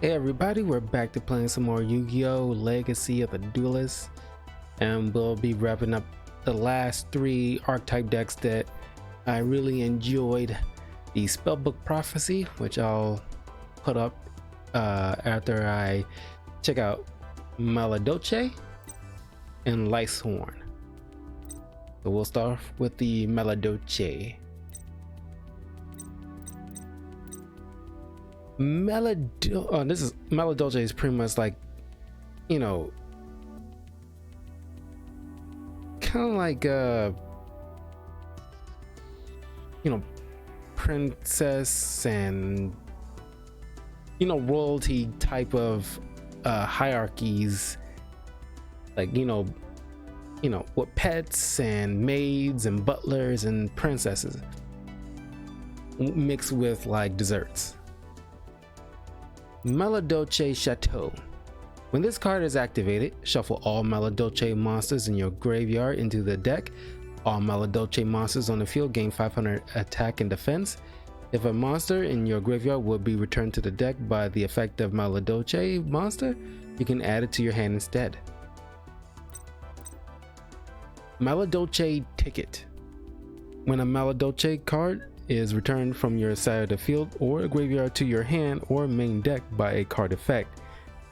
Hey everybody, we're back to playing some more Yu-Gi-Oh! Legacy of the Duelist, and we'll be wrapping up the last three archetype decks that I really enjoyed. The Spellbook Prophecy, which I'll put up after I check out Maladoche and Lifesworn. So we'll start off with the Maladoche. Maladoche is pretty much like, you know, kind of like princess and royalty type of hierarchies, like with pets and maids and butlers and princesses mixed with like desserts. Maladoche Chateau. When this card is activated, shuffle all Maladoche monsters in your graveyard into the deck. All Maladoche monsters on the field gain 500 attack and defense. If a monster in your graveyard will be returned to the deck by the effect of Maladoche monster, you can add it to your hand instead. Maladoche Ticket. When a Maladoche card is returned from your side of the field or graveyard to your hand or main deck by a card effect,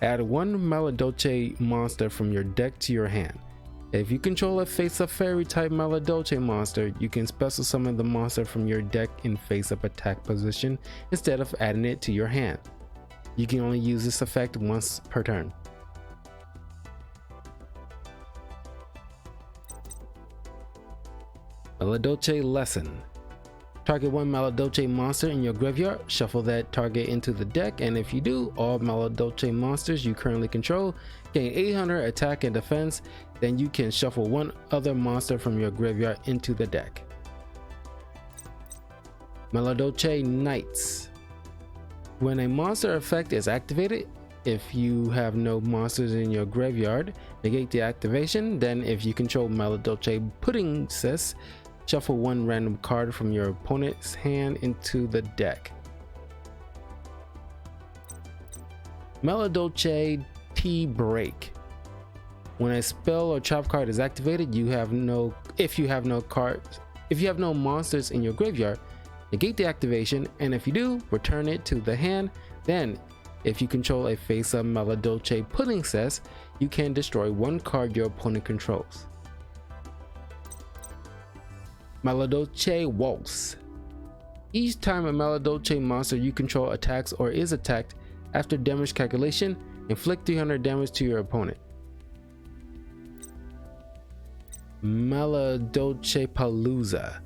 add one Maladoche monster from your deck to your hand. If you control a face-up fairy type Maladoche monster, you can special summon the monster from your deck in face-up attack position instead of adding it to your hand. You can only use this effect once per turn. Maladoche Lesson. Target one Maladoche monster in your graveyard, shuffle that target into the deck, and if you do, all Maladoche monsters you currently control gain 800 attack and defense. Then you can shuffle one other monster from your graveyard into the deck. Maladoche Knights. When a monster effect is activated, if you have no monsters in your graveyard, negate the activation. Then if you control Maladoche Princess, shuffle one random card from your opponent's hand into the deck. Maladoche Tea Break. When a spell or trap card is activated, if you have no monsters in your graveyard, negate the activation, and if you do, return it to the hand. Then, if you control a face-up Maladoche Princess, you can destroy one card your opponent controls. Maladoche Waltz. Each time a Maladoche monster you control attacks or is attacked, after damage calculation, inflict 300 damage to your opponent. Maladoche Palooza.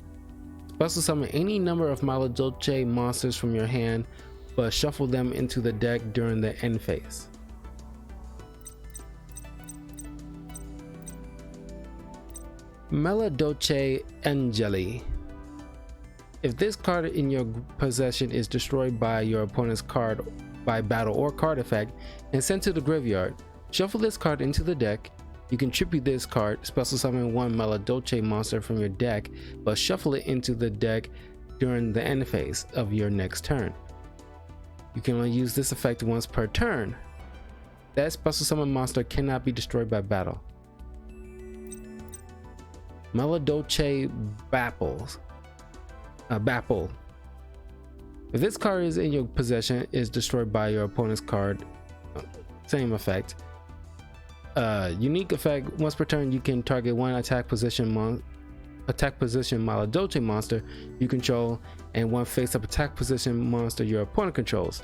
Special summon any number of Maladoche monsters from your hand, but shuffle them into the deck during the end phase. Maladoche Angeli. If this card in your possession is destroyed by your opponent's card by battle or card effect and sent to the graveyard, shuffle this card into the deck. You can tribute this card, special summon one Maladoche monster from your deck, but shuffle it into the deck during the end phase of your next turn. You can only use this effect once per turn. That special summon monster cannot be destroyed by battle. Maladoche Bapple. If this card is in your possession is destroyed by your opponent's card, same effect. Unique effect, once per turn you can target one attack position Maladoche monster you control and one face-up attack position monster your opponent controls.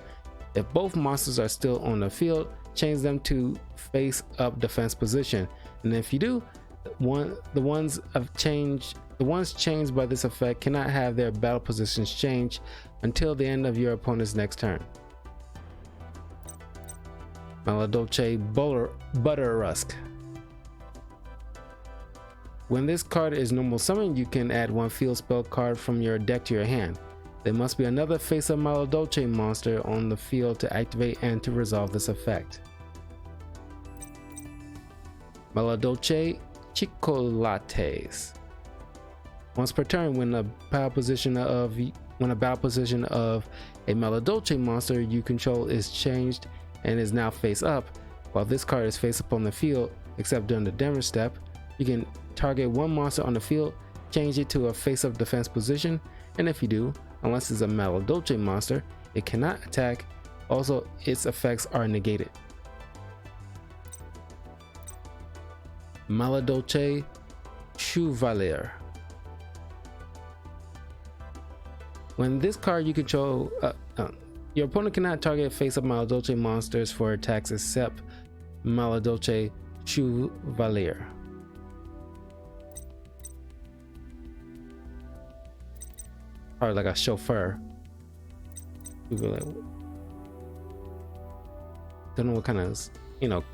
If both monsters are still on the field, change them to face-up defense position, and if you do, the ones changed by this effect cannot have their battle positions change until the end of your opponent's next turn. Maladoche Butter Rusk. When this card is normal summoned, you can add one field spell card from your deck to your hand. There must be another face-up Maladoche monster on the field to activate and to resolve this effect. Maladoche Chocolates. Once per turn, when a battle position of a Maladoche monster you control is changed and is now face up. While this card is face up on the field, except during the damage step, you can target one monster on the field, change it to a face up defense position, and if you do, unless it's a Maladolce monster, it cannot attack. Also, its effects are negated. Maladolce Chevalier. When this card you control, your opponent cannot target face-up Maladolce monsters for attacks except Maladolce Chevalier. Probably like a chauffeur. Don't know what kind of,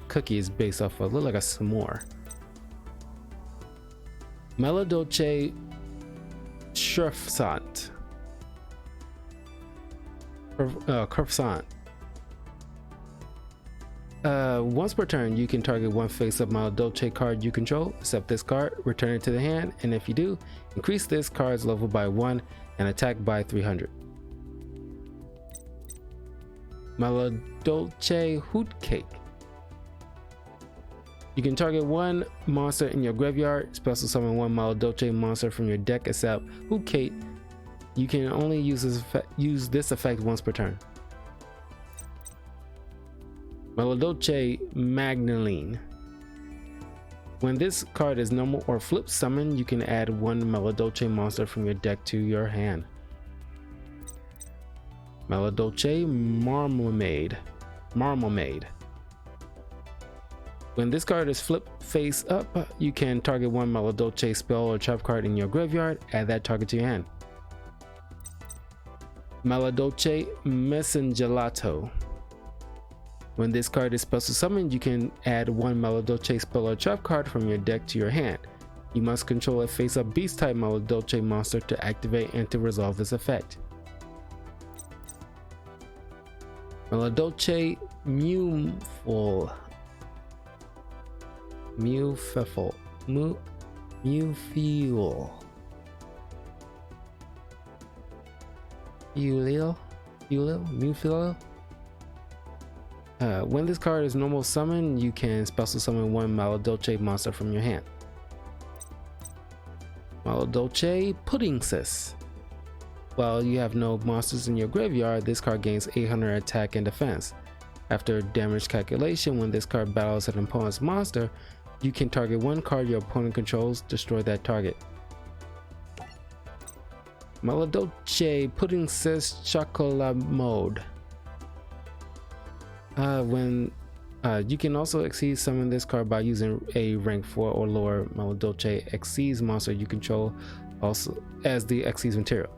cookie is based off of. Look like a s'more. Maladolce Croissant. Croissant. Once per turn, you can target one face-up Maladolce card you control, except this card, return it to the hand, and if you do, increase this card's level by 1 and attack by 300. Maladolce Hoot Cake. You can target one monster in your graveyard, special summon one Maladolce monster from your deck except Hoot Cake. You can only use this effect once per turn. Maladolce Magdalene. When this card is normal or flip summon, you can add one Maladolce monster from your deck to your hand. Maladolce Marmalade. When this card is flipped face up, you can target one Maladolce spell or trap card in your graveyard, add that target to your hand. Maladolce Messengelato. When this card is special summoned, you can add one Maladolce spell or trap card from your deck to your hand. You must control a face-up beast type Maladolce monster to activate and to resolve this effect. Maladolce Mewful. When this card is normal summon, you can special summon one Maladolce monster from your hand. Maladolce Puddingsis. While you have no monsters in your graveyard, this card gains 800 attack and defense. After damage calculation, when this card battles an opponent's monster, you can target one card your opponent controls, destroy that target. Maladolce Puddingsis Chocolat Mode. You can also exceed summon this card by using a rank 4 or lower Maladolce Exceeds monster you control also as the Exceeds material.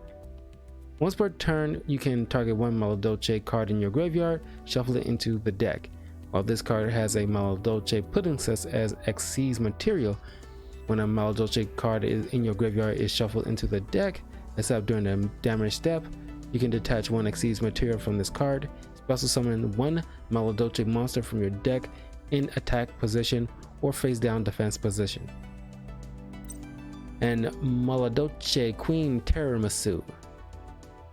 Once per turn, you can target one Maladolce card in your graveyard, shuffle it into the deck. While this card has a Maladolce Puddingsis as Exceeds material, when a Maladolce card is in your graveyard is shuffled into the deck, except during the damage step, you can detach one Exceeds material from this card, special summon one Maladolce monster from your deck in attack position or face down defense position. And Maladolce Queen Tiramisu.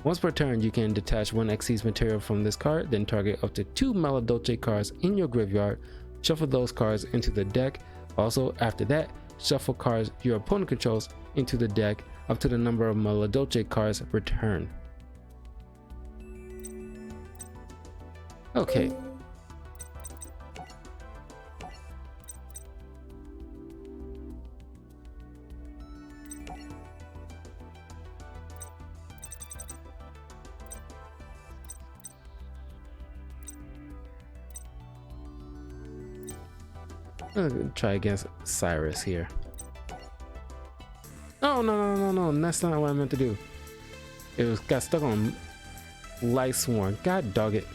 Once per turn, you can detach one Exceeds material from this card, then target up to 2 Maladolce cards in your graveyard, shuffle those cards into the deck. Also, after that, shuffle cards your opponent controls into the deck up to the number of Maladolce cards returned. Okay. I'm gonna try against Cyrus here. Oh no, that's not what I meant to do. It got stuck on Lifesworn. God dog it.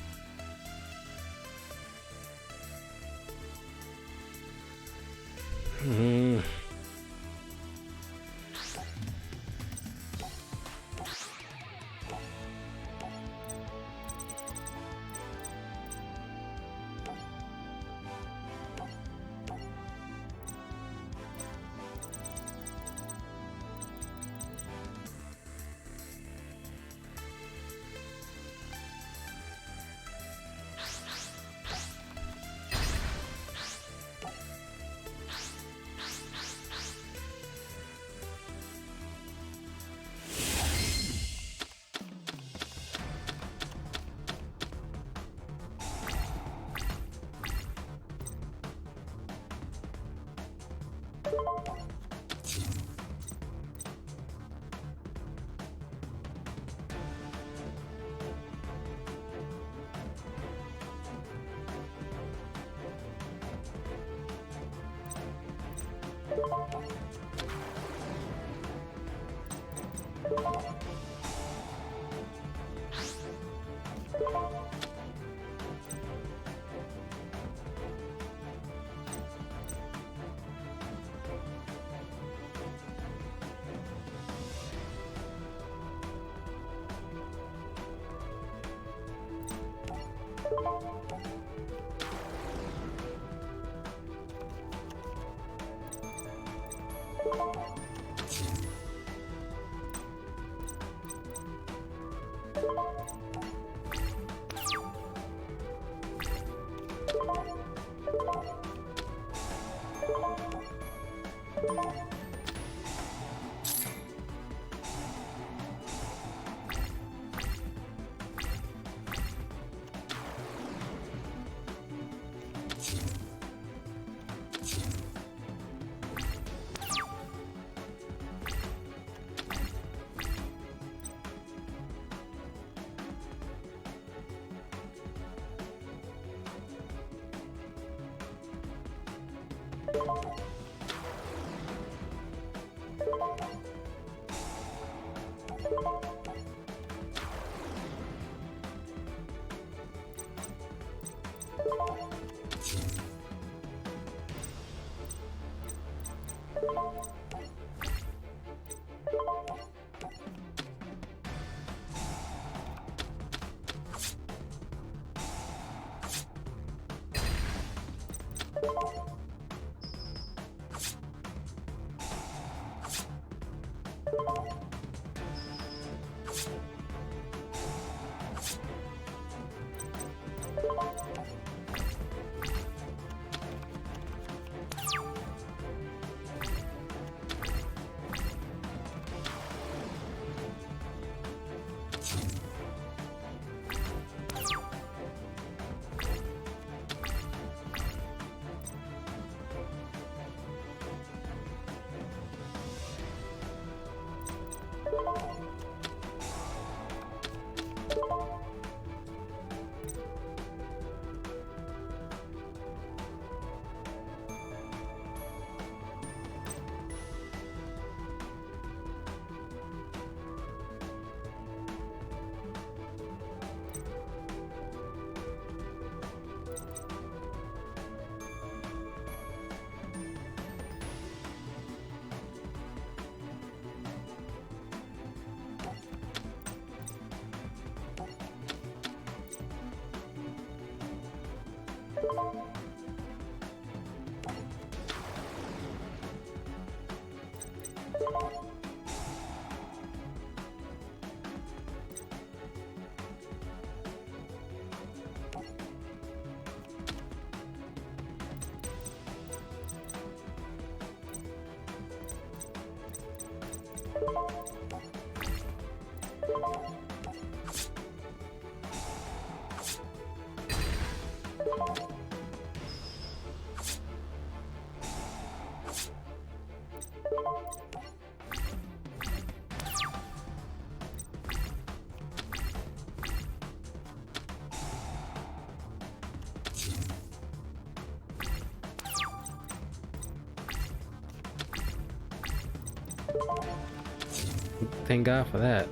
Thank God for that.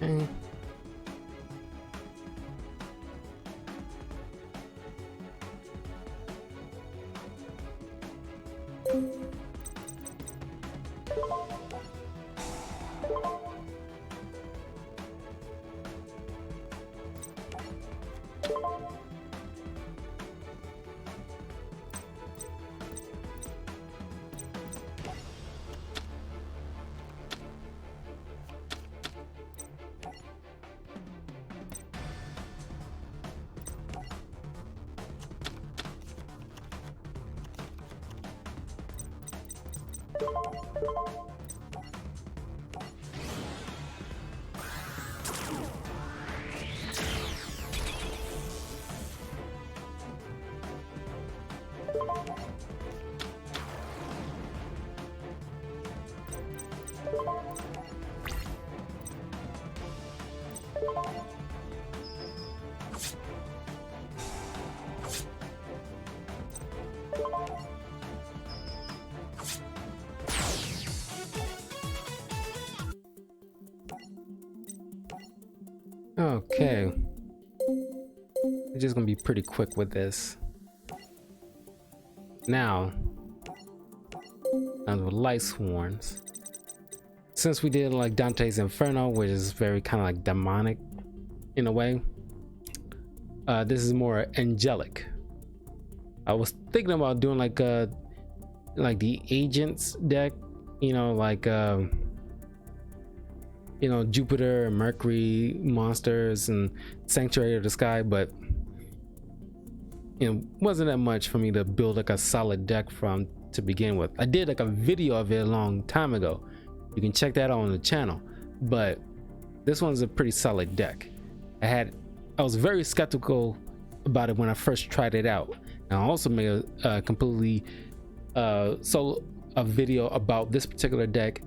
Okay. Okay, we're just gonna be pretty quick with this. Now, with Lifesworns, since we did like Dante's Inferno, which is very kind of like demonic in a way, this is more angelic. I was thinking about doing like the agents deck, you know, like you know, Jupiter and Mercury monsters and Sanctuary of the Sky, but you know, wasn't that much for me to build like a solid deck from to begin with. I did like a video of it a long time ago. You can check that out on the channel, but this one's a pretty solid deck. I was very skeptical about it when I first tried it out, and I also made a completely a video about this particular deck.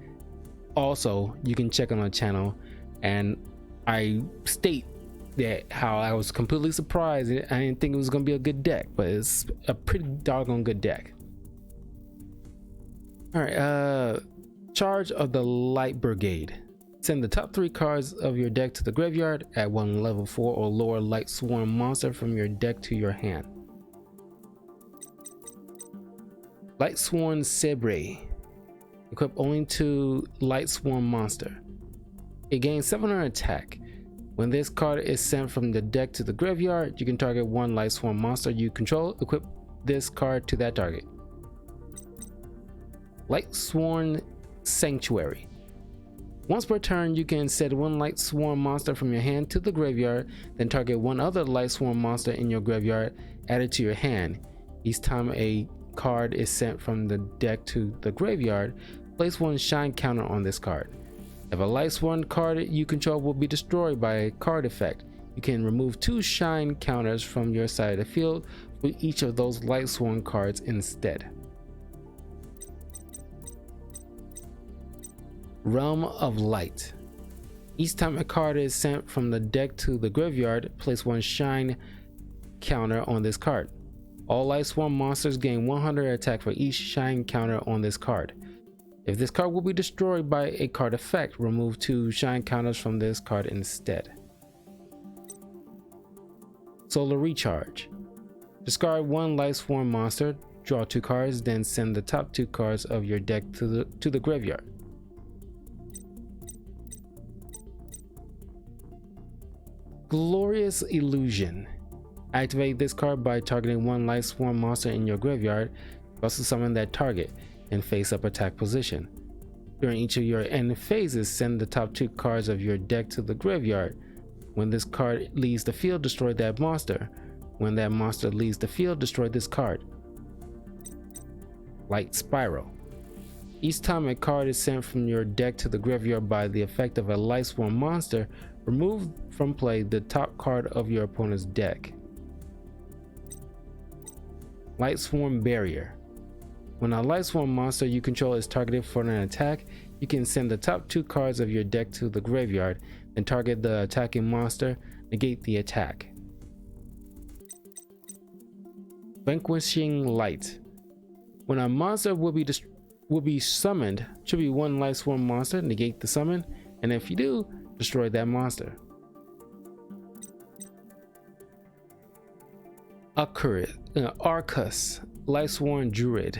Also, you can check on the channel, and I state that how I was completely surprised. I didn't think it was gonna be a good deck, but it's a pretty doggone good deck. All right, Charge of the Light Brigade. Send the top 3 cards of your deck to the graveyard. Add 1 level 4 or lower Lightsworn monster from your deck to your hand. Lightsworn Sabre. Equip only to Lightsworn monster. It gains 700 attack. When this card is sent from the deck to the graveyard, you can target 1 Lightsworn monster you control. Equip this card to that target. Lightsworn Sanctuary. Once per turn, you can send 1 Lightsworn monster from your hand to the graveyard, then target 1 other Lightsworn monster in your graveyard, add it to your hand. Each time a card is sent from the deck to the graveyard, place 1 shine counter on this card. If a Lightsworn card you control will be destroyed by a card effect, you can remove 2 shine counters from your side of the field for each of those Lightsworn cards instead. Realm of Light. Each time a card is sent from the deck to the graveyard, place 1 shine counter on this card. All Lightsworn monsters gain 100 attack for each shine counter on this card. If this card will be destroyed by a card effect, remove 2 shine counters from this card instead. Solar Recharge. Discard 1 Lightsworn monster, draw 2 cards, then send the top 2 cards of your deck to the graveyard. Glorious Illusion. Activate this card by targeting 1 Lightsworn monster in your graveyard. Also summon that target in face-up attack position. During each of your end phases, send the top 2 cards of your deck to the graveyard. When this card leaves the field, destroy that monster. When that monster leaves the field, destroy this card. Light Spiral. Each time a card is sent from your deck to the graveyard by the effect of a Lightsworn monster, remove from play the top card of your opponent's deck. Lightsworn Barrier. When a Lightsworn monster you control is targeted for an attack, you can send the top 2 cards of your deck to the graveyard, then target the attacking monster, negate the attack. Vanquishing Light. When a monster will be summoned, should be 1 Lightsworn monster, negate the summon, and if you do, destroy that monster. Arcus, Lightsworn Druid.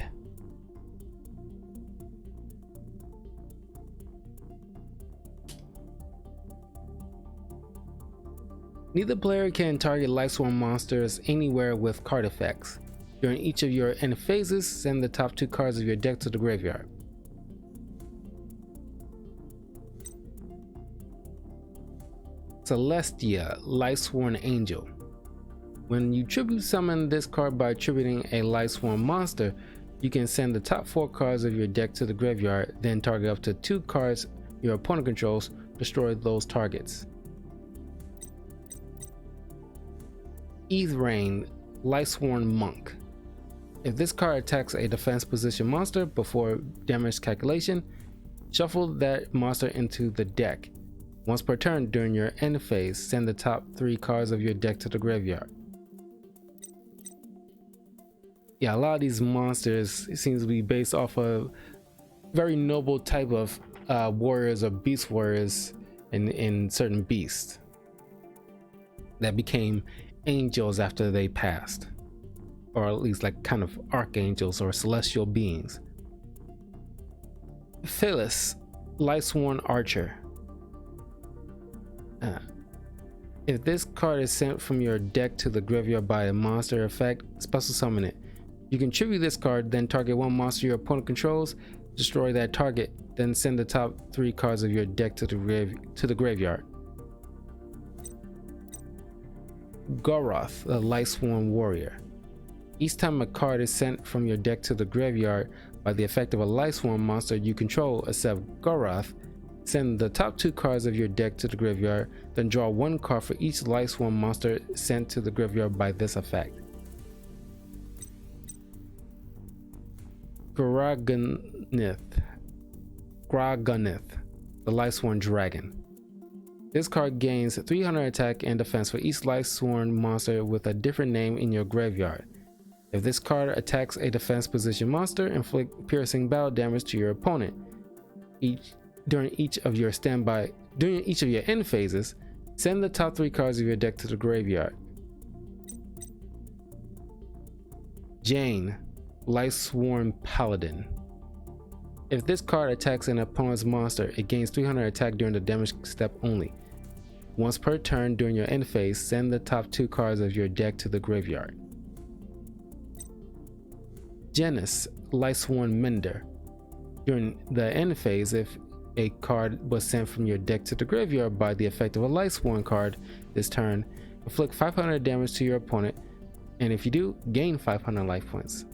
Neither player can target Lifesworn monsters anywhere with card effects. During each of your end phases, send the top 2 cards of your deck to the graveyard. Celestia, Lifesworn Angel. When you tribute summon this card by attributing a Lifesworn monster, you can send the top 4 cards of your deck to the graveyard, then target up to 2 cards your opponent controls, destroy those targets. Ethrain, Lifesworn Monk. If this card attacks a defense position monster before damage calculation, shuffle that monster into the deck. Once per turn during your end phase, send the top 3 cards of your deck to the graveyard. Yeah, a lot of these monsters seems to be based off of very noble type of warriors or beast warriors in certain beasts that became angels after they passed, or at least like kind of archangels or celestial beings. Phyllis, Lifesworn Archer. If this card is sent from your deck to the graveyard by a monster effect, special summon it. You can tribute this card, then target 1 monster your opponent controls, destroy that target, then send the top 3 cards of your deck to the graveyard. Goroth, the Lifesworn Warrior. Each time a card is sent from your deck to the graveyard by the effect of a Lifesworn monster you control except Goroth, send the top 2 cards of your deck to the graveyard, then draw 1 card for each Lifesworn monster sent to the graveyard by this effect. Graganith, the Lifesworn Dragon. This card gains 300 attack and defense for each Lifesworn monster with a different name in your graveyard. If this card attacks a defense position monster, inflict piercing battle damage to your opponent. During each of your end phases, send the top 3 cards of your deck to the graveyard. Jane, Lifesworn Paladin. If this card attacks an opponent's monster, it gains 300 attack during the damage step only. Once per turn during your end phase, send the top 2 cards of your deck to the graveyard. Genis, Lifesworn Mender. During the end phase, if a card was sent from your deck to the graveyard by the effect of a Lifesworn card this turn, inflict 500 damage to your opponent, and if you do, gain 500 life points.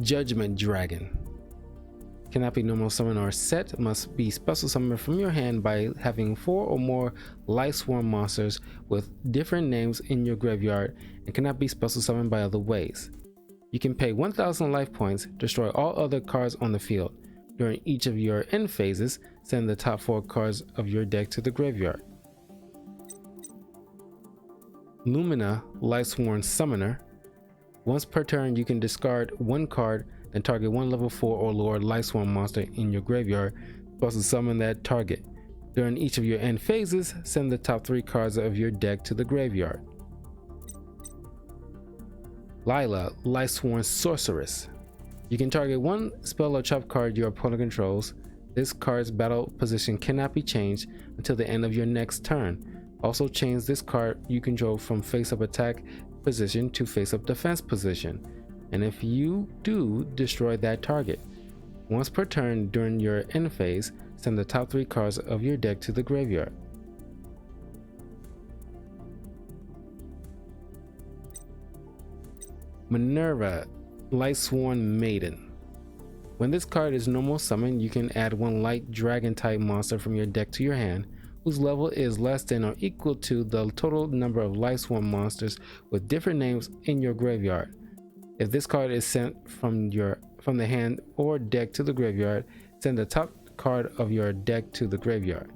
Judgment Dragon. Cannot be normal summon or set, must be special summon from your hand by having 4 or more Lifesworn monsters with different names in your graveyard, and cannot be special summoned by other ways. You can pay 1000 life points, destroy all other cards on the field. During each of your end phases, send the top 4 cards of your deck to the graveyard. Lumina, Lifesworn Summoner. Once per turn, you can discard 1 card, then target 1 level 4 or lower Lifesworn monster in your graveyard, plus summon that target. During each of your end phases, send the top 3 cards of your deck to the graveyard. Lila, Lifesworn Sorceress. You can target 1 spell or trap card your opponent controls. This card's battle position cannot be changed until the end of your next turn. Also change this card you control from face-up attack position to face-up defense position, and if you do, destroy that target. Once per turn during your end phase, send the top 3 cards of your deck to the graveyard. Minerva, Lifesworn Maiden. When this card is normal summoned, you can add 1 light dragon type monster from your deck to your hand, whose level is less than or equal to the total number of Lifesworn monsters with different names in your graveyard. If this card is sent from the hand or deck to the graveyard, send the top card of your deck to the graveyard.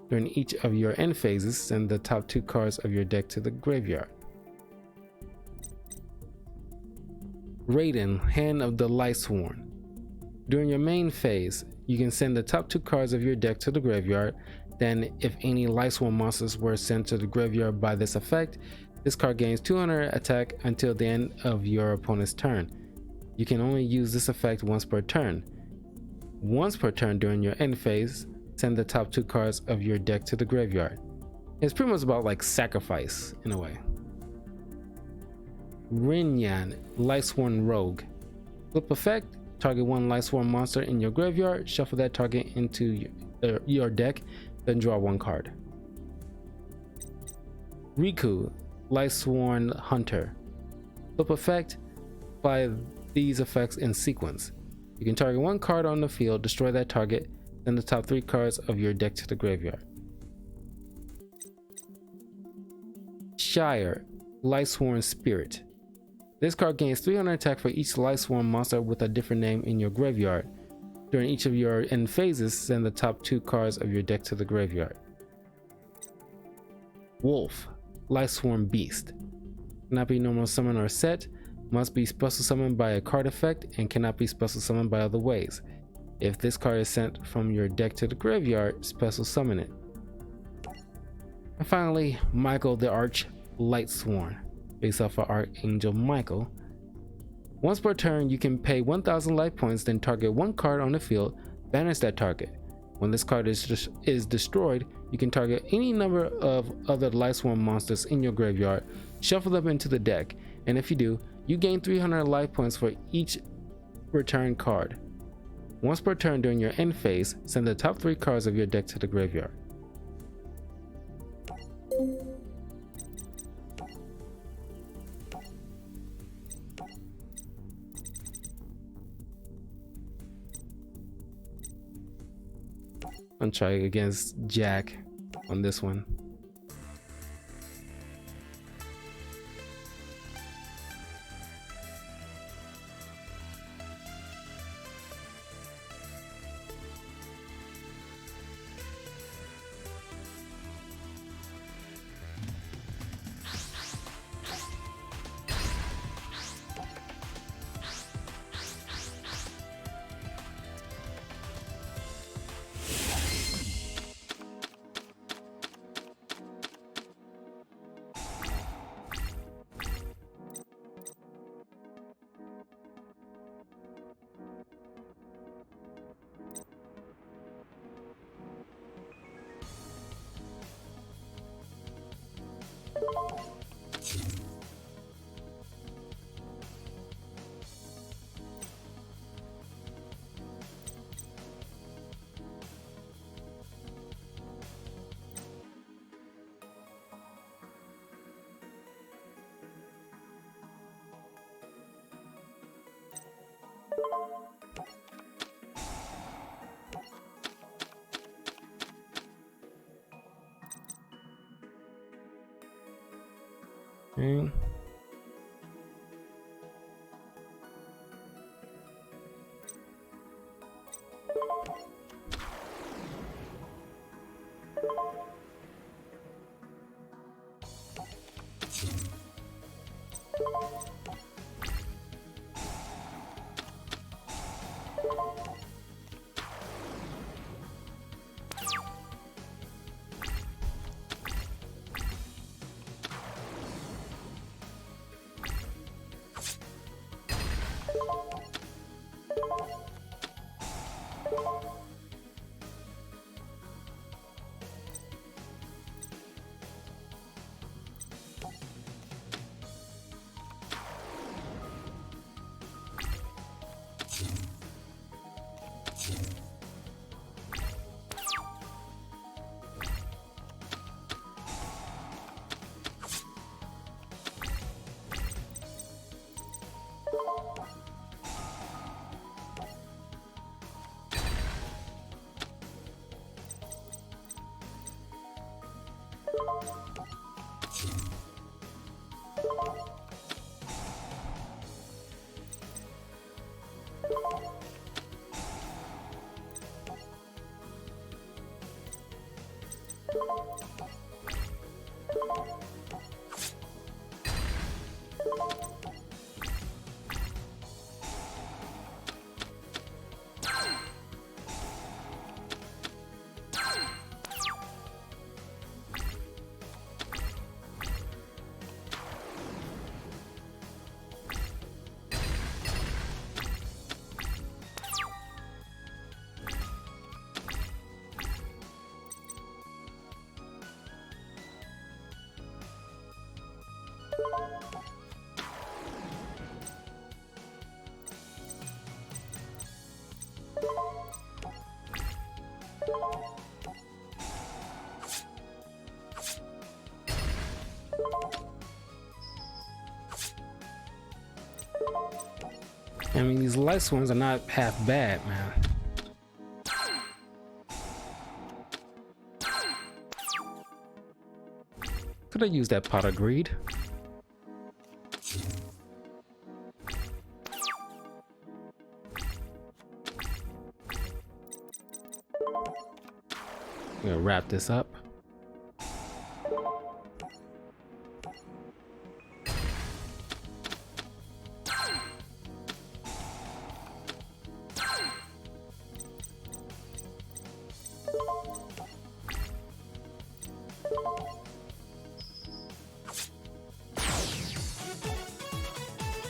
During each of your end phases, send the top 2 cards of your deck to the graveyard. Maiden, Hand of the Lifesworn. During your main phase, you can send the top 2 cards of your deck to the graveyard. Then, if any Lifesworn monsters were sent to the graveyard by this effect, this card gains 200 attack until the end of your opponent's turn. You can only use this effect once per turn. Once per turn during your end phase, send the top 2 cards of your deck to the graveyard. It's pretty much about like sacrifice in a way. Rinyan, Lifesworn Rogue. Flip effect, target 1 Lifesworn monster in your graveyard, shuffle that target into your deck, then draw 1 card. Riku, Lifesworn Hunter. Flip effect, apply these effects in sequence. You can target 1 card on the field, destroy that target, send the top 3 cards of your deck to the graveyard. Shire, Lifesworn Spirit. This card gains 300 attack for each Lifesworn monster with a different name in your graveyard. During each of your end phases, send the top 2 cards of your deck to the graveyard. Wolf, Lifesworn Beast. Cannot be normal summon or set, must be special summoned by a card effect, and cannot be special summoned by other ways. If this card is sent from your deck to the graveyard, special summon it. And finally, Michael the Arch Lightsworn, based off of Archangel Michael. Once per turn, you can pay 1000 life points, then target 1 card on the field, banish that target. When this card is destroyed, you can target any number of other Lifesworn monsters in your graveyard, shuffle them into the deck, and if you do, you gain 300 life points for each return card. Once per turn during your end phase, send the top 3 cards of your deck to the graveyard. I'm trying against Jack on this one. Okay. I mean, these Lifesworns are not half bad, man. Could have used that pot of greed. I'm gonna wrap this up.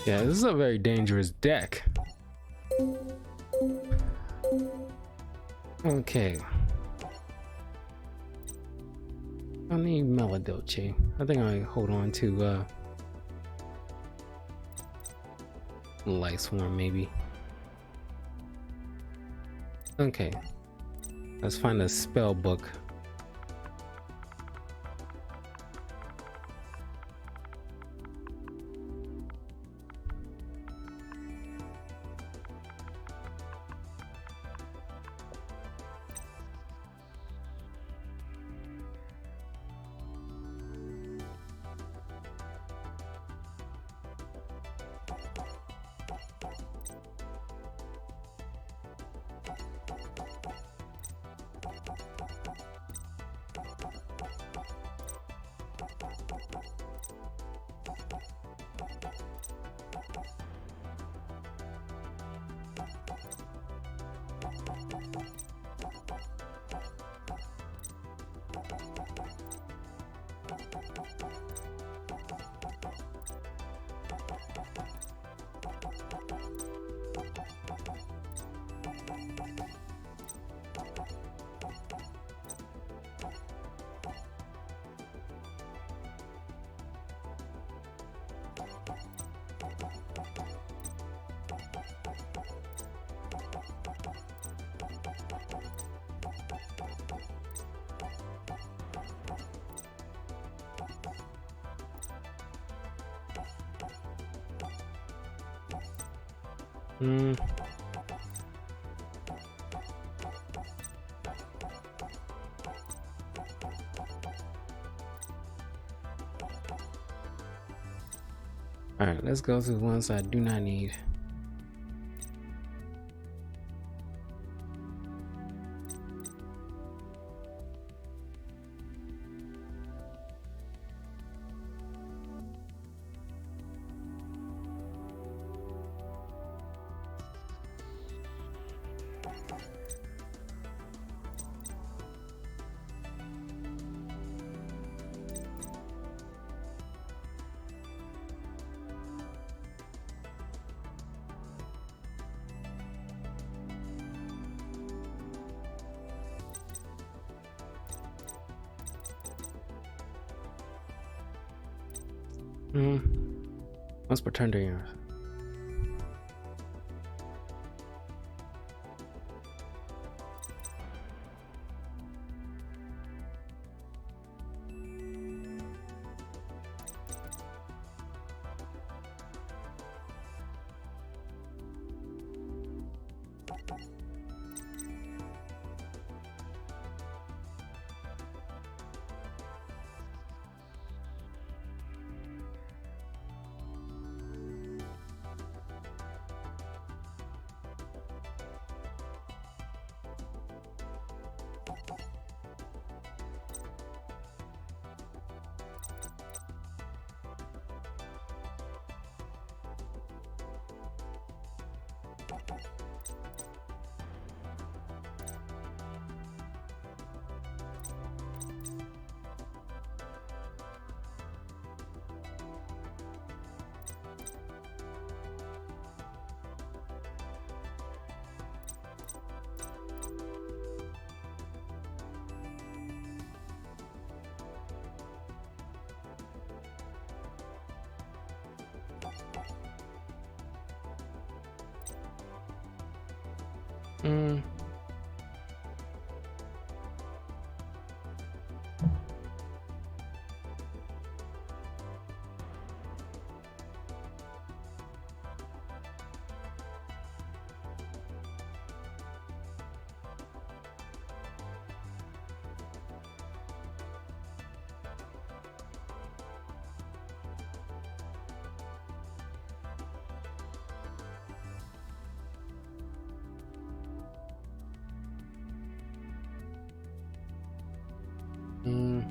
Yeah, this is a very dangerous deck. Okay. I need Melodolce. I think I hold on to Lifesworn maybe. Okay. Let's find a spell book. All right, let's go to the ones I do not need. Once per turn during yours. Mm. Mm.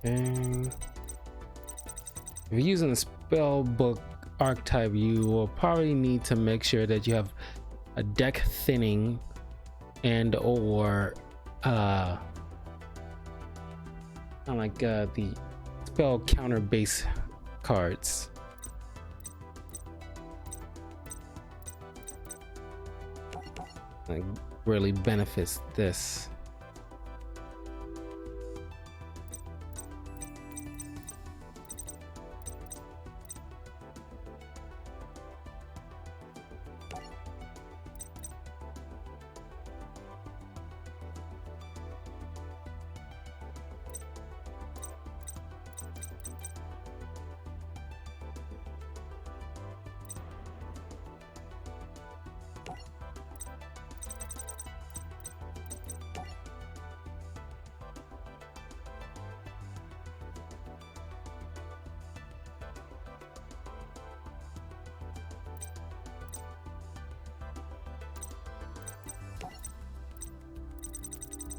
And if you're using a spell book archetype, you will probably need to make sure that you have a deck thinning and or kind of like the spell counter base cards. Like really benefits this.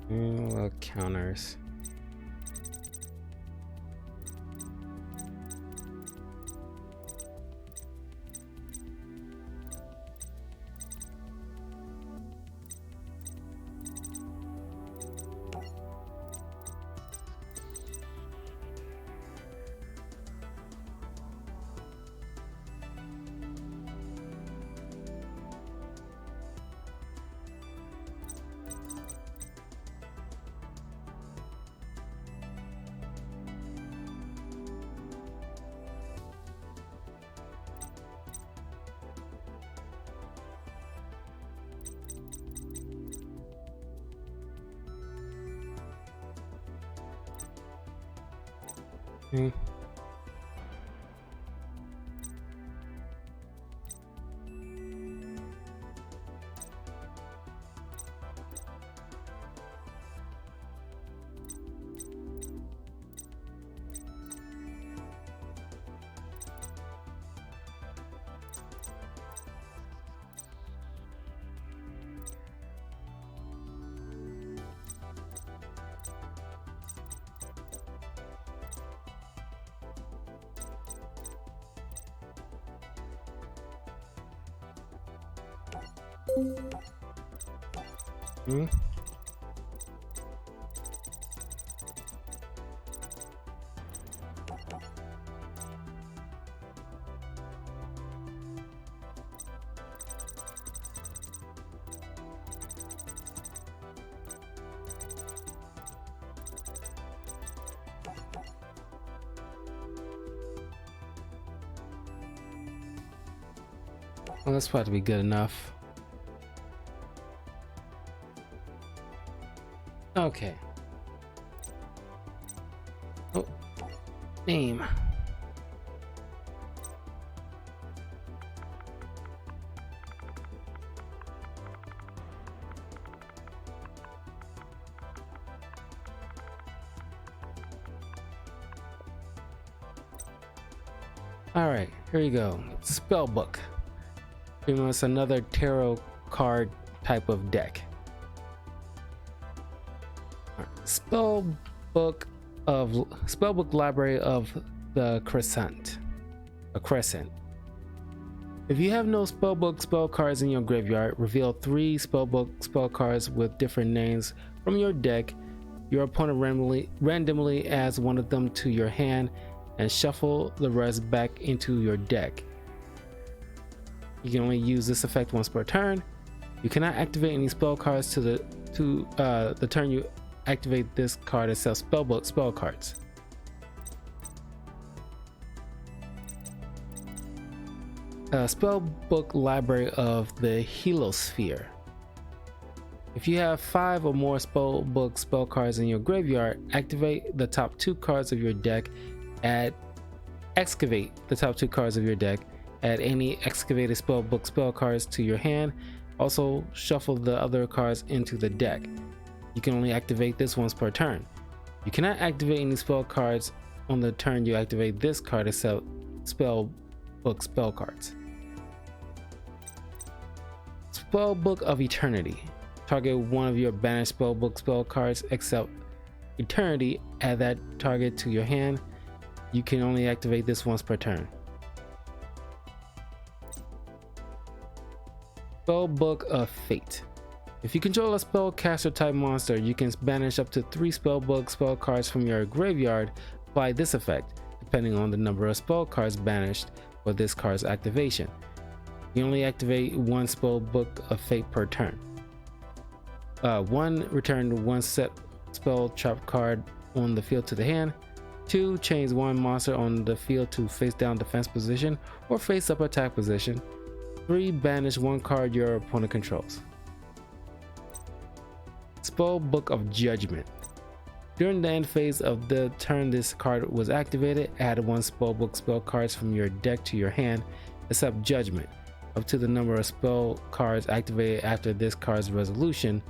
Well, counters. Mm. Hmm? Well, that's probably good enough. Okay. Oh, name. Alright, here you go. Spellbook. Pretty much another tarot card type of deck. Spellbook library of the Crescent. A Crescent. If you have no spellbook spell cards in your graveyard, reveal 3 spellbook spell cards with different names from your deck. Your opponent randomly adds one of them to your hand and shuffle the rest back into your deck. You can only use this effect once per turn. You cannot activate any spell cards to the turn you activate this card itself. Spellbook spell cards. Spellbook library of the Helosphere. If you have 5 or more spellbook spell cards in your graveyard, activate the top 2 cards of your deck. Excavate the top 2 cards of your deck. Add any excavated spellbook spell cards to your hand. Also shuffle the other cards into the deck. You can only activate this once per turn. You cannot activate any spell cards on the turn you activate this card except spellbook spell cards. Spellbook of Eternity. Target one of your banished spellbook spell cards except Eternity. Add that target to your hand. You can only activate this once per turn. Spellbook of Fate. If you control a spellcaster type monster, you can banish up to 3 spellbook spell cards from your graveyard. Apply this effect, depending on the number of spell cards banished for this card's activation. You only activate 1 spellbook of Fate per turn. 1. Return 1 set spell trap card on the field to the hand. 2. Change 1 monster on the field to face down defense position or face up attack position. 3. Banish 1 card your opponent controls. Spellbook of Judgment. During the end phase of the turn this card was activated, add 1 spellbook spell cards from your deck to your hand, except Judgment, up to the number of spell cards activated after this card's resolution.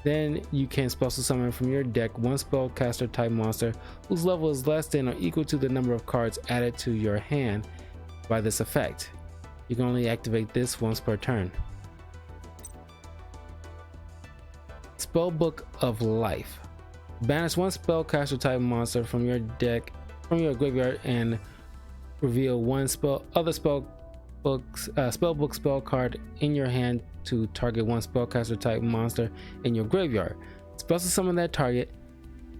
Then you can special summon from your deck 1 spellcaster type monster whose level is less than or equal to the number of cards added to your hand by this effect. You can only activate this once per turn. Spellbook of Life. Banish 1 spellcaster type monster from your deck, from your graveyard, and reveal 1 spellbook spell card in your hand to target 1 spellcaster type monster in your graveyard. Special summon that target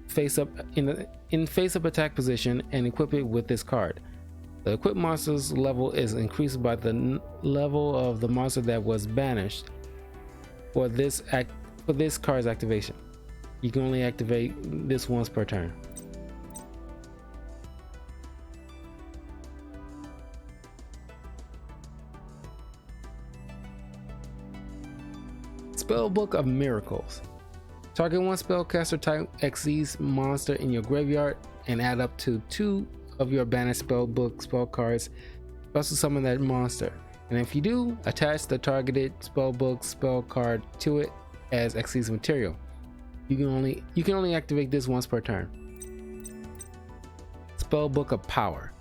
face up in face up attack position and equip it with this card. The equipped monster's level is increased by the level of the monster that was banished for this card's activation. You can only activate this once per turn. Spellbook of Miracles. Target 1 spellcaster type Xyz monster in your graveyard and add up to 2 of your banished spellbook spell cards. Special summon that monster, and if you do, attach the targeted spellbook spell card to it as Xyz material. You can only activate this once per turn. Spellbook of Power.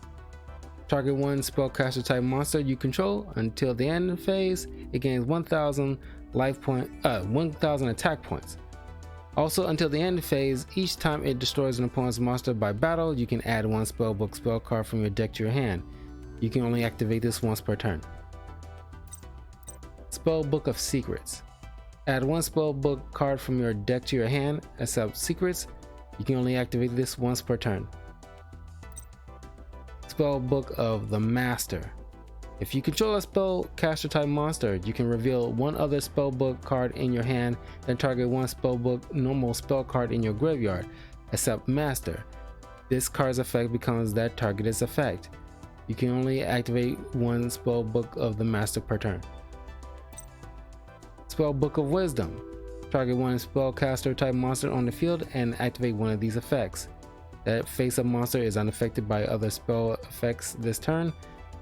Target 1 spellcaster type monster you control. Until the end of phase, it gains 1,000 1,000 attack points. Also, until the end of phase, each time it destroys an opponent's monster by battle, you can add 1 spellbook spell card from your deck to your hand. You can only activate this once per turn. Spellbook of Secrets. Add 1 spellbook card from your deck to your hand, except Secrets. You can only activate this once per turn. Spellbook of the Master. If you control a spellcaster type monster, you can reveal 1 other spellbook card in your hand, then target 1 spellbook normal spell card in your graveyard, except Master. This card's effect becomes that targeted's effect. You can only activate 1 spellbook of the Master per turn. Spellbook of Wisdom. Target one spellcaster type monster on the field and activate one of these effects. That face-up monster is unaffected by other spell effects this turn,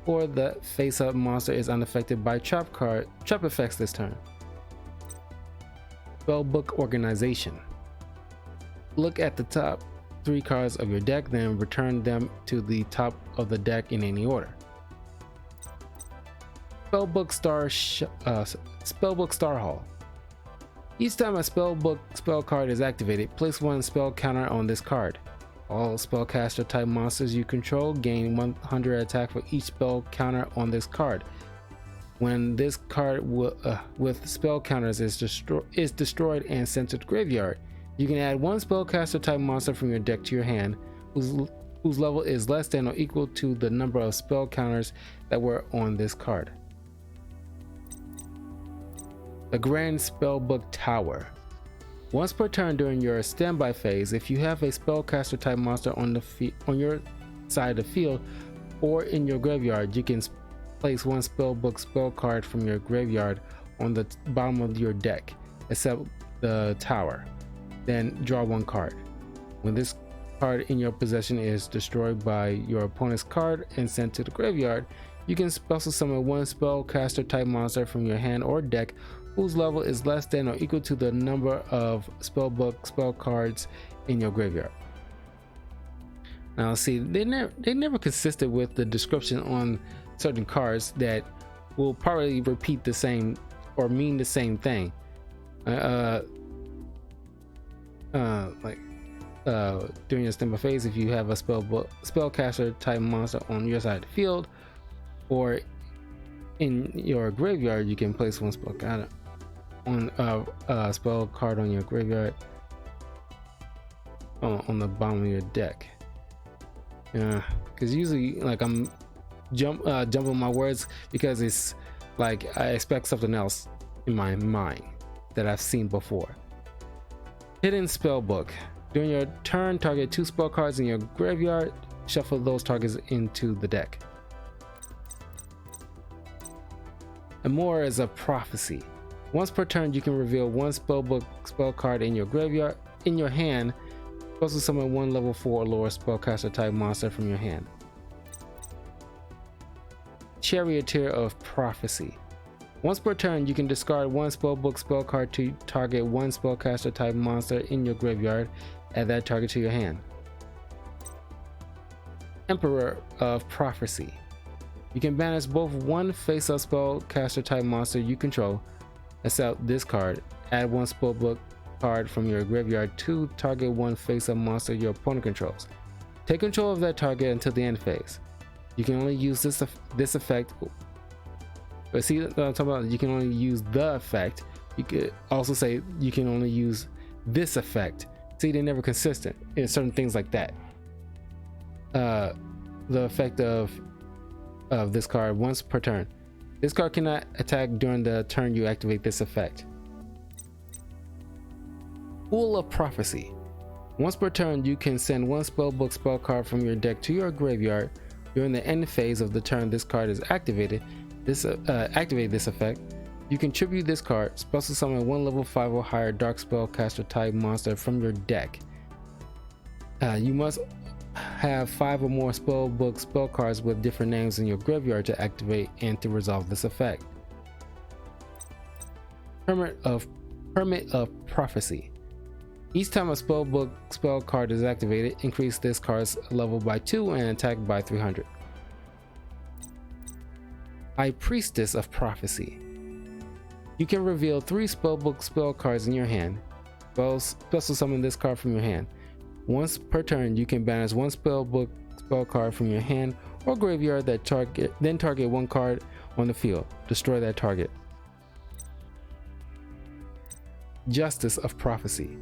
or the face-up monster is unaffected by trap effects this turn. Spellbook organization. Look at the top 3 cards of your deck, then return them to the top of the deck in any order. Spellbook Star Hall. Each time a spellbook spell card is activated, place 1 spell counter on this card. All spellcaster type monsters you control gain 100 attack for each spell counter on this card. When this card with spell counters is destroyed and sent to the graveyard, you can add 1 spellcaster type monster from your deck to your hand, whose level is less than or equal to the number of spell counters that were on this card. The Grand Spellbook Tower. Once per turn during your standby phase, if you have a spellcaster type monster on your side of the field or in your graveyard, you can place 1 spellbook spell card from your graveyard on the bottom of your deck, except the tower. Then draw 1 card. When this card in your possession is destroyed by your opponent's card and sent to the graveyard, you can special summon 1 spellcaster type monster from your hand or deck whose level is less than or equal to the number of spellbook spell cards in your graveyard. Now see, they never consisted with the description on certain cards that will probably repeat the same or mean the same thing. During your standby phase, if you have a spellcaster type monster on your side of the field or in your graveyard, you can place 1 spell counter on a spell card on your graveyard on the bottom of your deck. Because usually, like, I'm jumping my words because it's like I expect something else in my mind that I've seen before. Hidden Spellbook. During your turn, target 2 spell cards in your graveyard. Shuffle those targets into the deck. Empress of Prophecy. Once per turn, you can reveal 1 spellbook spell card in your graveyard. In your hand, also summon 1 level 4 or lower spellcaster type monster from your hand. Charioteer of Prophecy. Once per turn, you can discard 1 spellbook spell card to target 1 spellcaster type monster in your graveyard. Add that target to your hand. Emperor of Prophecy. You can banish both 1 face-up spellcaster type monster you control, except this card. Add 1 spellbook card from your graveyard to target 1 face-up monster your opponent controls. Take control of that target until the end phase. You can only use this effect. But see what I'm talking about? You can only use the effect. You could also say you can only use this effect. See, they're never consistent in certain things like that. The effect of this card once per turn. This card cannot attack during the turn you activate this effect. Pool of Prophecy. Once per turn, you can send 1 spellbook spell card from your deck to your graveyard. During the end phase of the turn this card is activated. Activate this effect. You can tribute this card, special summon 1 level 5 or higher dark spellcaster type monster from your deck. You must have 5 or more spellbook spell cards with different names in your graveyard to activate and to resolve this effect. Hermit of Prophecy. Each time a spellbook spell card is activated, increase this card's level by 2 and attack by 300. Priestess of Prophecy. You can reveal 3 spellbook spell cards in your hand. Special summon this card from your hand. Once per turn, you can banish 1 spellbook spell card from your hand or graveyard that target 1 card on the field. Destroy that target. Justice of Prophecy.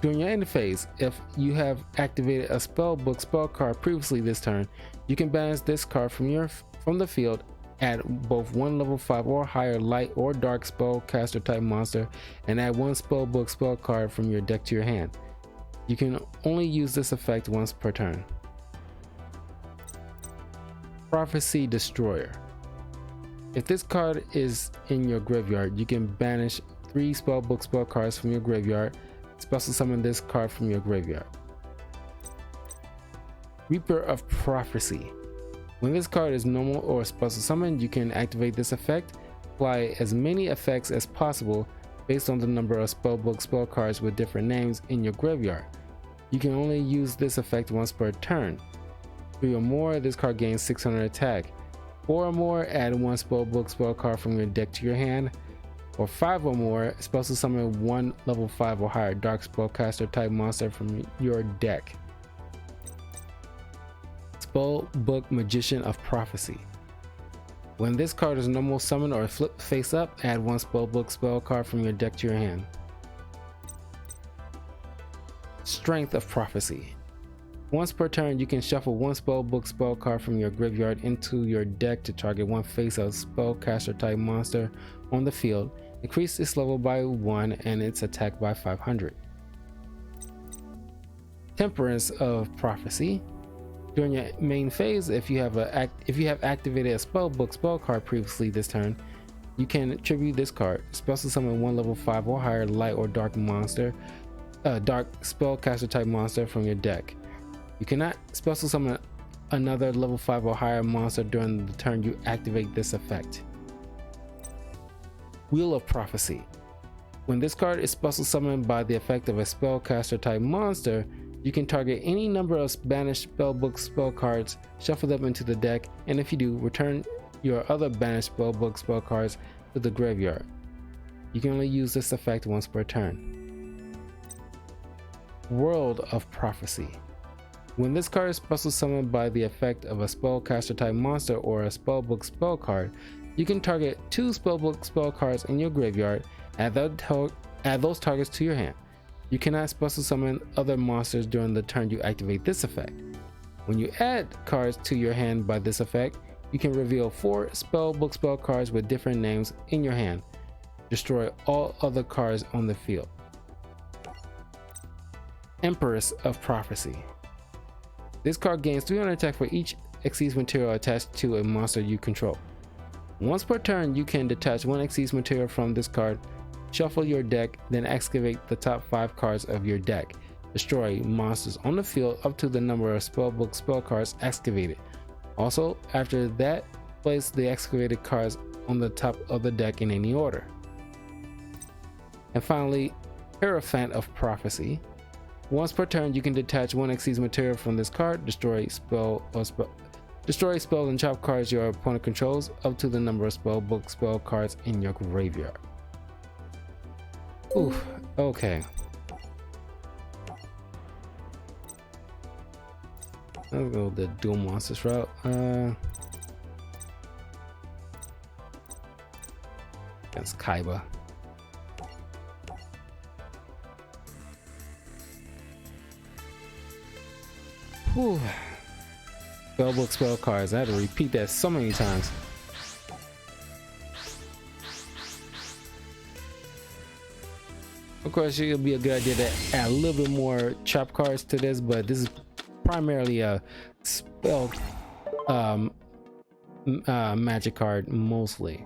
During your end phase, if you have activated a spellbook spell card previously this turn, you can banish this card from the field. Add both 1 level 5 or higher light or dark spellcaster type monster and add 1 spellbook spell card from your deck to your hand. You can only use this effect once per turn. Prophecy Destroyer. If this card is in your graveyard, you can banish 3 spellbook spell cards from your graveyard. Special summon this card from your graveyard. Reaper of Prophecy. When this card is normal or special summoned, you can activate this effect. Apply as many effects as possible based on the number of spellbook spell cards with different names in your graveyard. You can only use this effect once per turn. 3 or more, this card gains 600 attack. 4 or more, add 1 spellbook spell card from your deck to your hand. Or 5 or more, special summon 1 level 5 or higher dark spellcaster type monster from your deck. Spellbook Magician of Prophecy. When this card is normal summon or flip face up, add 1 spellbook spell card from your deck to your hand. Strength of Prophecy. Once per turn, you can shuffle 1 spellbook spell card from your graveyard into your deck to target 1 face-up spellcaster type monster on the field. Increase its level by 1 and its attack by 500. Temperance of Prophecy. During your main phase, if you have activated a spellbook spell card previously this turn, you can tribute this card. Special summon 1 level 5 or higher light or dark monster, dark spellcaster type monster from your deck. You cannot special summon another level 5 or higher monster during the turn you activate this effect. Wheel of Prophecy. When this card is special summoned by the effect of a spellcaster type monster, you can target any number of banished spellbook spell cards, shuffle them into the deck, and if you do, return your other banished spellbook spell cards to the graveyard. You can only use this effect once per turn. World of Prophecy. When this card is special summoned by the effect of a spellcaster type monster or a spellbook spell card, you can target 2 spellbook spell cards in your graveyard, add those targets to your hand. You cannot special summon other monsters during the turn you activate this effect. When you add cards to your hand by this effect, you can reveal 4 spellbook spell cards with different names in your hand. Destroy all other cards on the field. Empress of Prophecy. This card gains 300 attack for each Xyz material attached to a monster you control. Once per turn, you can detach 1 Xyz material from this card, shuffle your deck, then excavate the top 5 cards of your deck. Destroy monsters on the field up to the number of spellbook spell cards excavated. Also, after that, place the excavated cards on the top of the deck in any order. And finally, Hierophant of Prophecy. Once per turn, you can detach 1 Xyz material from this card, destroy spell and trap cards your opponent controls up to the number of spellbook spell cards in your graveyard. Oof, okay. Let's go the dual monsters route. Against Kaiba. Whew. Spellbook spell cards. I had to repeat that so many times. Of course, it would be a good idea to add a little bit more trap cards to this, but this is primarily a spell magic card mostly.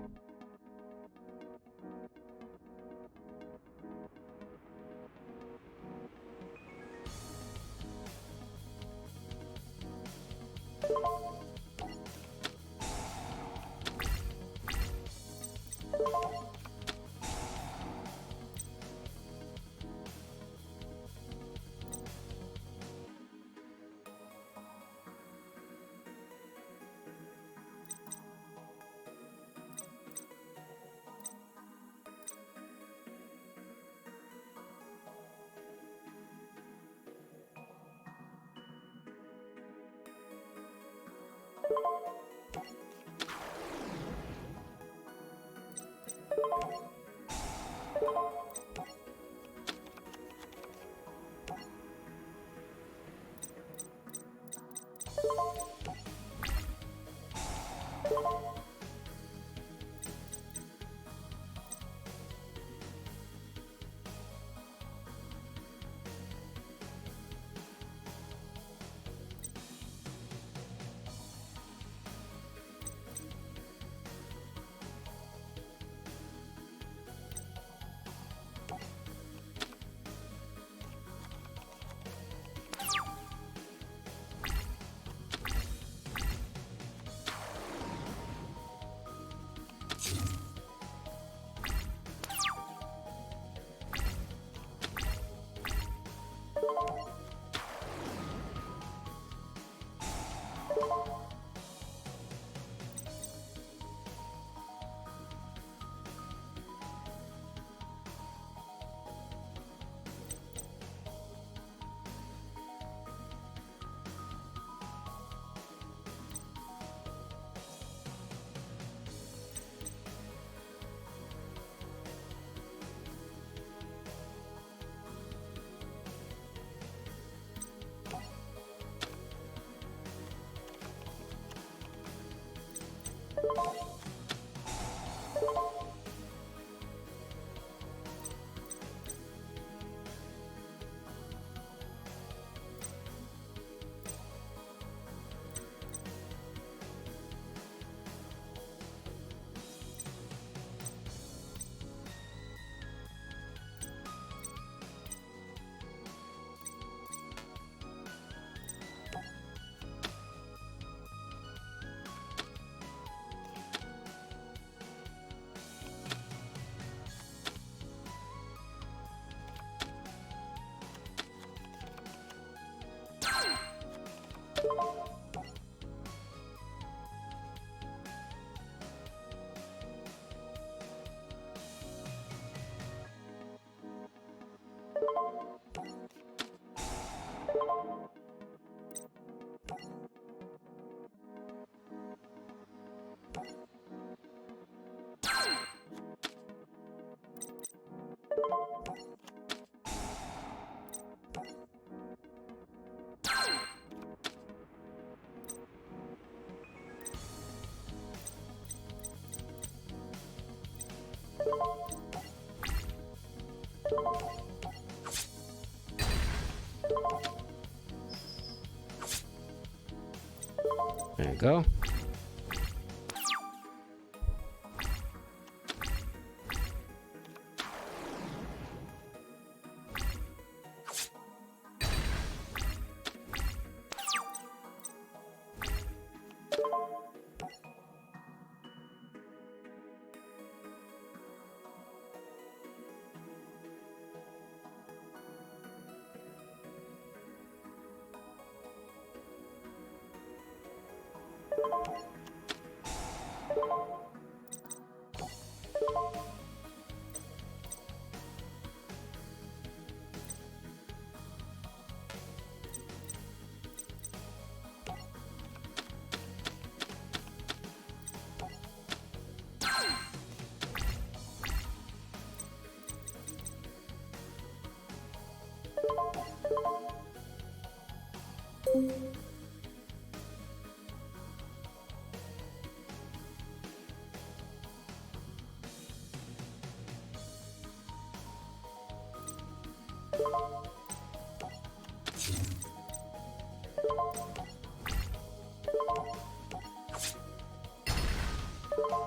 There you go.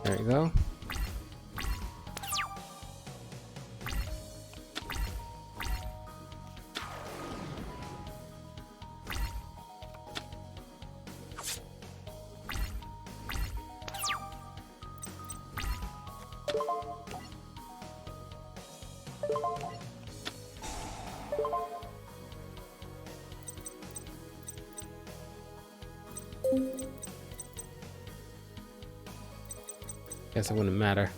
There you go. Guess it wouldn't matter.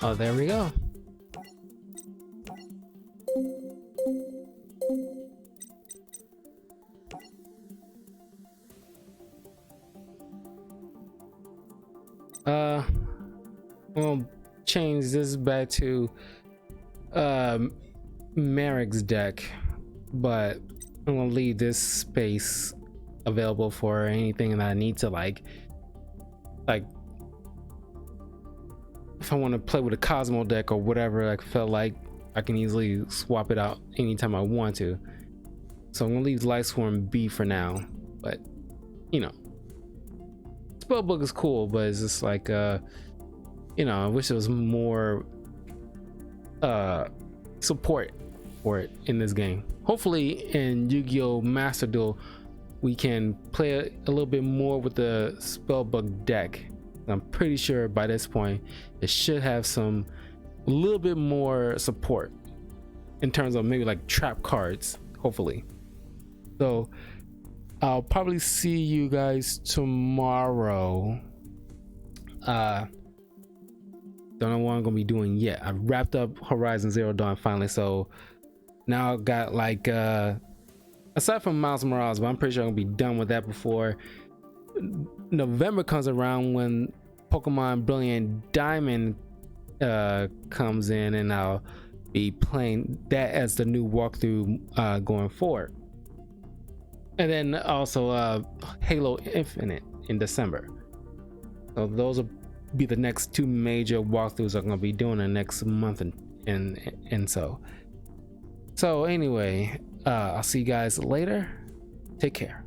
Oh, there we go. We'll change this back to Merrick's deck, but I'm gonna leave this space available for anything that I need to like if I want to play with a Cosmo deck or whatever. I felt like I can easily swap it out anytime I want to. So I'm gonna leave Lifesworn B for now, but you know, spellbook is cool, but it's just like you know, I wish there was more support for it in this game. Hopefully in Yu-Gi-Oh! Master Duel we can play a little bit more with the spellbook deck. I'm pretty sure by this point it should have a little bit more support in terms of maybe like trap cards, hopefully. So I'll probably see you guys tomorrow. Don't know what I'm gonna be doing yet. I wrapped up Horizon Zero Dawn finally, so now I've got like aside from Miles Morales, but I'm pretty sure I'm gonna be done with that before November comes around, when Pokemon Brilliant Diamond comes in, and I'll be playing that as the new walkthrough going forward. And then also Halo Infinite in December. So those will be the next two major walkthroughs I'm gonna be doing the next month, and so anyway, I'll see you guys later. Take care.